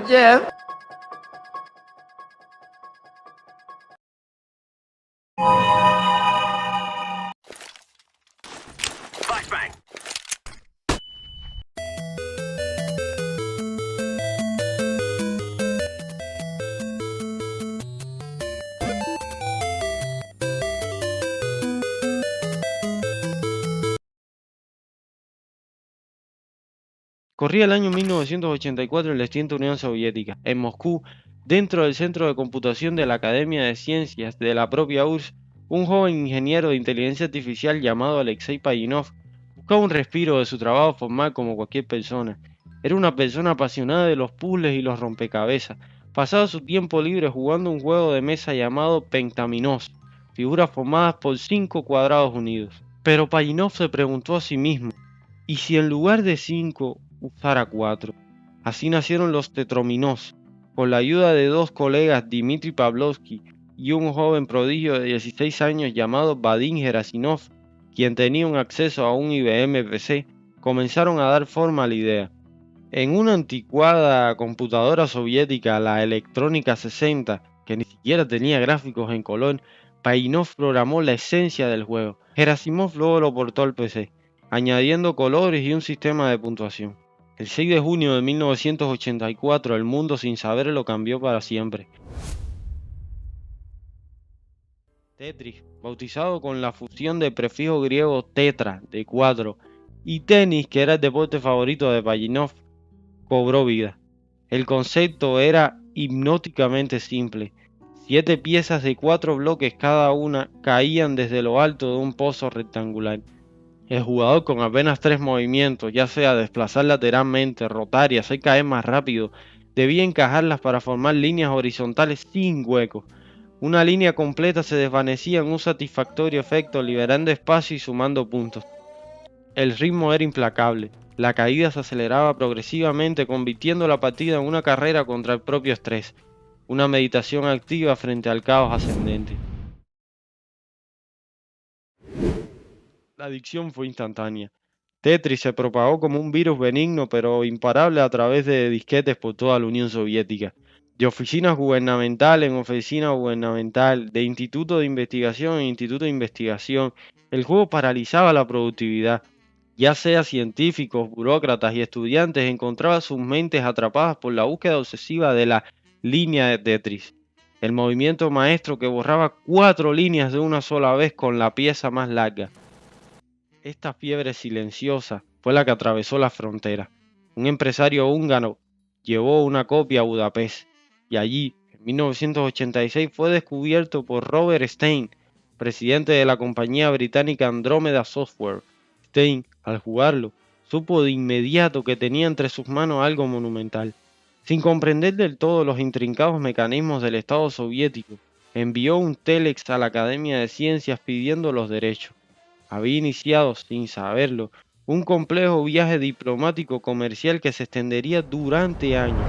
Jeff. Flashbang. Corría el año 1984 en la extinta Unión Soviética. En Moscú, dentro del Centro de Computación de la Academia de Ciencias de la propia URSS, un joven ingeniero de inteligencia artificial llamado Alexei Pajitnov buscaba un respiro de su trabajo formal como cualquier persona. Era una persona apasionada de los puzzles y los rompecabezas. Pasaba su tiempo libre jugando un juego de mesa llamado Pentaminos, figuras formadas por 5 cuadrados unidos. Pero Pajitnov se preguntó a sí mismo, ¿y si en lugar de 5 usara 4? Así nacieron los tetrominos, con la ayuda de dos colegas, Dmitry Pavlovsky y un joven prodigio de 16 años llamado Vadim Gerasimov, quien tenía un acceso a un IBM PC, comenzaron a dar forma a la idea. En una anticuada computadora soviética, la Electrónica 60, que ni siquiera tenía gráficos en color, Pajitnov programó la esencia del juego. Gerasimov luego lo portó al PC, añadiendo colores y un sistema de puntuación. El 6 de junio de 1984, el mundo sin saberlo cambió para siempre. Tetris, bautizado con la fusión del prefijo griego tetra, de 4, y tenis, que era el deporte favorito de Pajitnov, cobró vida. El concepto era hipnóticamente simple. 7 piezas de 4 bloques cada una caían desde lo alto de un pozo rectangular. El jugador, con apenas 3 movimientos, ya sea desplazar lateralmente, rotar y hacer caer más rápido, debía encajarlas para formar líneas horizontales sin huecos. Una línea completa se desvanecía en un satisfactorio efecto, liberando espacio y sumando puntos. El ritmo era implacable. La caída se aceleraba progresivamente, convirtiendo la partida en una carrera contra el propio estrés, una meditación activa frente al caos ascendente. La adicción fue instantánea. Tetris se propagó como un virus benigno pero imparable a través de disquetes por toda la Unión Soviética, de oficinas gubernamental en oficina gubernamental, de instituto de investigación en instituto de investigación. El juego paralizaba la productividad. Ya sea científicos, burócratas y estudiantes encontraban sus mentes atrapadas por la búsqueda obsesiva de la línea de Tetris, el movimiento maestro que borraba 4 líneas de una sola vez con la pieza más larga. Esta fiebre silenciosa fue la que atravesó la frontera. Un empresario húngaro llevó una copia a Budapest y allí, en 1986, fue descubierto por Robert Stein, presidente de la compañía británica Andromeda Software. Stein, al jugarlo, supo de inmediato que tenía entre sus manos algo monumental. Sin comprender del todo los intrincados mecanismos del Estado soviético, envió un telex a la Academia de Ciencias pidiendo los derechos. Había iniciado, sin saberlo, un complejo viaje diplomático comercial que se extendería durante años.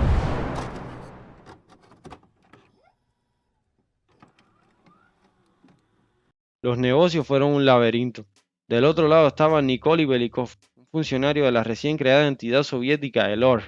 Los negocios fueron un laberinto. Del otro lado estaba Nikolai Belikov, un funcionario de la recién creada entidad soviética, el OR,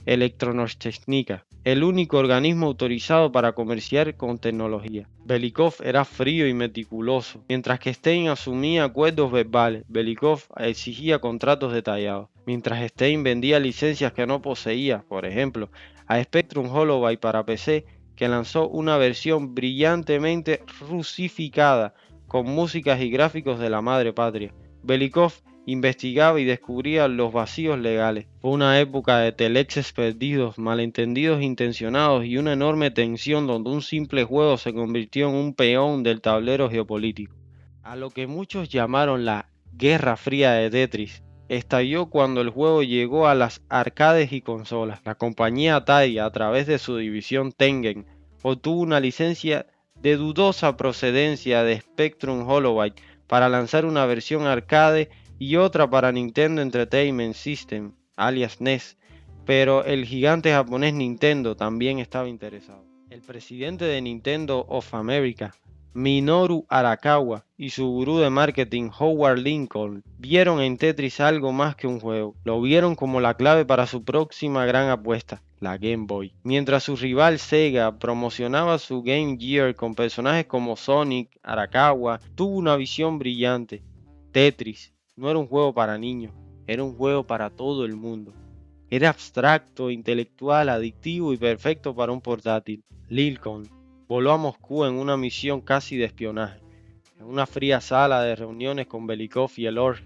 Elektronostechnika, el único organismo autorizado para comerciar con tecnología. Belikov era frío y meticuloso, mientras que Stein asumía acuerdos verbales. Belikov exigía contratos detallados, mientras Stein vendía licencias que no poseía, por ejemplo, a Spectrum Holobyte para PC, que lanzó una versión brillantemente rusificada con músicas y gráficos de la madre patria. Belikov investigaba y descubría los vacíos legales. Fue una época de telexes perdidos, malentendidos intencionados y una enorme tensión donde un simple juego se convirtió en un peón del tablero geopolítico. A lo que muchos llamaron la Guerra Fría de Tetris, estalló cuando el juego llegó a las arcades y consolas. La compañía Atari, a través de su división Tengen, obtuvo una licencia de dudosa procedencia de Spectrum Holobyte para lanzar una versión arcade y otra para Nintendo Entertainment System, alias NES. pero el gigante japonés Nintendo también estaba interesado. El presidente de Nintendo of America, Minoru Arakawa, y su gurú de marketing Howard Lincoln vieron en Tetris algo más que un juego. Lo vieron como la clave para su próxima gran apuesta, la Game Boy. Mientras su rival Sega promocionaba su Game Gear con personajes como Sonic, Arakawa tuvo una visión brillante. Tetris no era un juego para niños, era un juego para todo el mundo. Era abstracto, intelectual, adictivo y perfecto para un portátil. Lincoln voló a Moscú en una misión casi de espionaje. En una fría sala de reuniones con Belikov y Elor,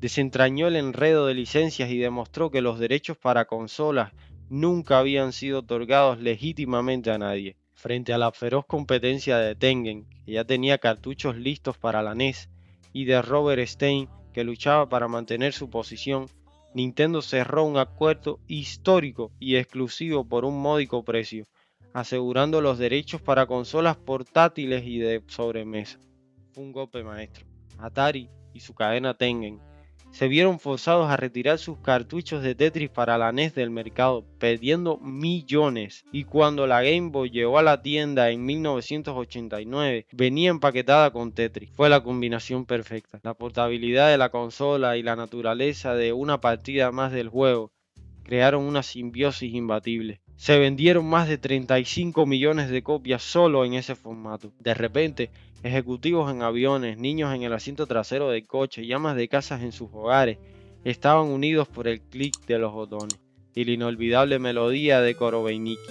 desentrañó el enredo de licencias y demostró que los derechos para consolas nunca habían sido otorgados legítimamente a nadie. Frente a la feroz competencia de Tengen, que ya tenía cartuchos listos para la NES, y de Robert Stein, que luchaba para mantener su posición, Nintendo cerró un acuerdo histórico y exclusivo por un módico precio, asegurando los derechos para consolas portátiles y de sobremesa. Fue un golpe maestro. Atari y su cadena Tengen se vieron forzados a retirar sus cartuchos de Tetris para la NES del mercado, perdiendo millones. Y cuando la Game Boy llegó a la tienda en 1989, venía empaquetada con Tetris. Fue la combinación perfecta. La portabilidad de la consola y la naturaleza de una partida más del juego crearon una simbiosis imbatible. Se vendieron más de 35 millones de copias solo en ese formato. De repente, ejecutivos en aviones, niños en el asiento trasero del coche y amas de casas en sus hogares estaban unidos por el clic de los botones y la inolvidable melodía de Korobeiniki.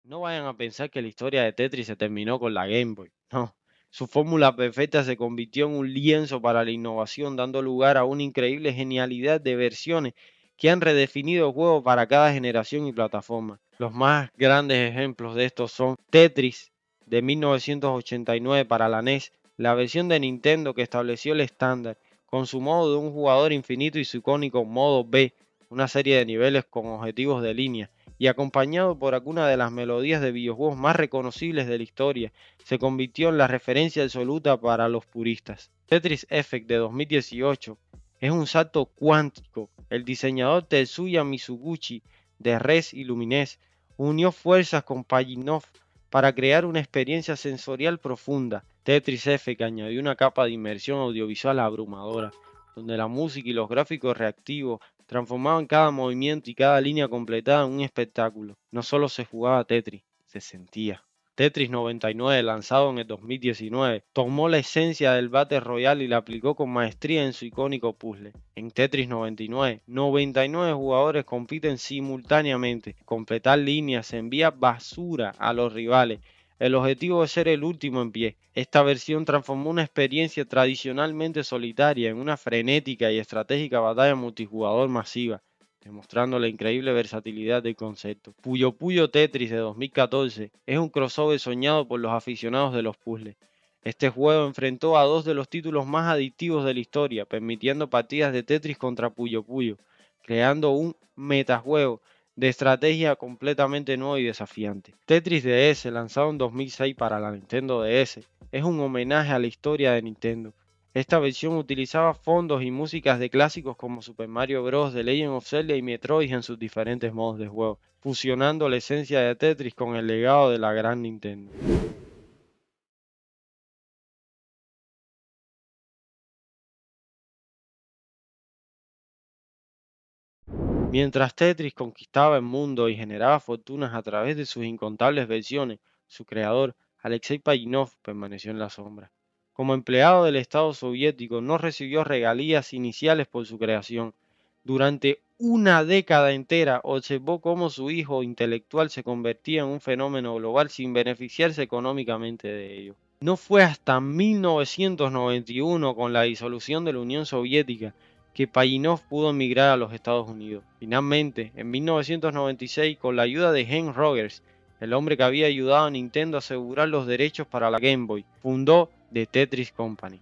No vayan a pensar que la historia de Tetris se terminó con la Game Boy. No. Su fórmula perfecta se convirtió en un lienzo para la innovación, dando lugar a una increíble genialidad de versiones que han redefinido el juego para cada generación y plataforma. Los más grandes ejemplos de estos son Tetris de 1989 para la NES, la versión de Nintendo que estableció el estándar, con su modo de un jugador infinito y su icónico modo B, una serie de niveles con objetivos de línea y acompañado por alguna de las melodías de videojuegos más reconocibles de la historia, se convirtió en la referencia absoluta para los puristas. Tetris Effect de 2018 es un salto cuántico. El diseñador Tetsuya Mizuguchi de Res y Lumines unió fuerzas con Pajitnov para crear una experiencia sensorial profunda. Tetris Effect añadió una capa de inmersión audiovisual abrumadora, donde la música y los gráficos reactivos transformaban cada movimiento y cada línea completada en un espectáculo. No solo se jugaba Tetris, se sentía. Tetris 99, lanzado en el 2019, tomó la esencia del Battle Royale y la aplicó con maestría en su icónico puzzle. En Tetris 99, 99 jugadores compiten simultáneamente. Completar líneas envía basura a los rivales. El objetivo es ser el último en pie. Esta versión transformó una experiencia tradicionalmente solitaria en una frenética y estratégica batalla multijugador masiva, demostrando la increíble versatilidad del concepto. Puyo Puyo Tetris de 2014 es un crossover soñado por los aficionados de los puzzles. Este juego enfrentó a dos de los títulos más adictivos de la historia, permitiendo partidas de Tetris contra Puyo Puyo, creando un metajuego de estrategia completamente nuevo y desafiante. Tetris DS, lanzado en 2006 para la Nintendo DS, es un homenaje a la historia de Nintendo. Esta versión utilizaba fondos y músicas de clásicos como Super Mario Bros., The Legend of Zelda y Metroid en sus diferentes modos de juego, fusionando la esencia de Tetris con el legado de la gran Nintendo. Mientras Tetris conquistaba el mundo y generaba fortunas a través de sus incontables versiones, su creador, Alexei Pajitnov, permaneció en la sombra. Como empleado del Estado soviético, no recibió regalías iniciales por su creación. Durante una década entera observó cómo su hijo intelectual se convertía en un fenómeno global sin beneficiarse económicamente de ello. No fue hasta 1991, con la disolución de la Unión Soviética, que Pajitnov pudo emigrar a los Estados Unidos. Finalmente, en 1996, con la ayuda de Hank Rogers, el hombre que había ayudado a Nintendo a asegurar los derechos para la Game Boy, fundó The Tetris Company.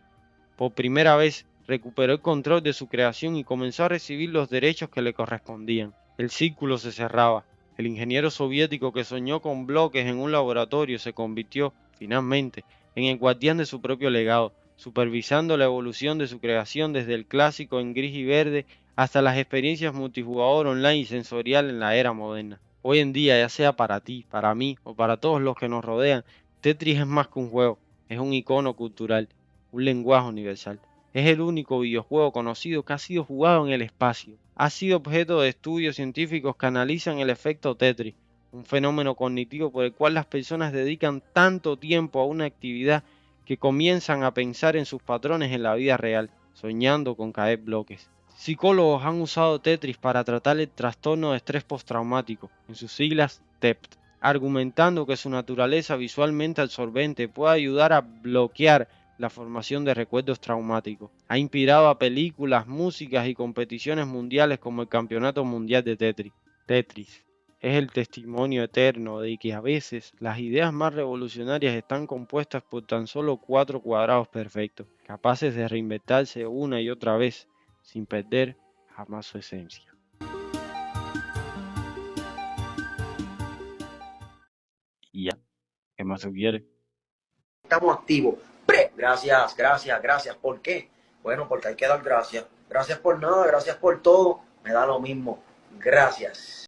Por primera vez, recuperó el control de su creación y comenzó a recibir los derechos que le correspondían. El círculo se cerraba. El ingeniero soviético que soñó con bloques en un laboratorio se convirtió, finalmente, en el guardián de su propio legado, supervisando la evolución de su creación desde el clásico en gris y verde hasta las experiencias multijugador online y sensorial en la era moderna. Hoy en día, ya sea para ti, para mí o para todos los que nos rodean, Tetris es más que un juego, es un icono cultural, un lenguaje universal. Es el único videojuego conocido que ha sido jugado en el espacio. Ha sido objeto de estudios científicos que analizan el efecto Tetris, un fenómeno cognitivo por el cual las personas dedican tanto tiempo a una actividad que comienzan a pensar en sus patrones en la vida real, soñando con caer bloques. Psicólogos han usado Tetris para tratar el trastorno de estrés postraumático, en sus siglas TEPT, argumentando que su naturaleza visualmente absorbente puede ayudar a bloquear la formación de recuerdos traumáticos. Ha inspirado a películas, músicas y competiciones mundiales como el Campeonato Mundial de Tetris. Tetris es el testimonio eterno de que a veces las ideas más revolucionarias están compuestas por tan solo 4 cuadrados perfectos, capaces de reinventarse una y otra vez, sin perder jamás su esencia. Y ya, ¿qué más se quiere? Estamos activos. Gracias, gracias, gracias. ¿Por qué? Bueno, porque hay que dar gracias. Gracias por nada, gracias por todo. Me da lo mismo. Gracias.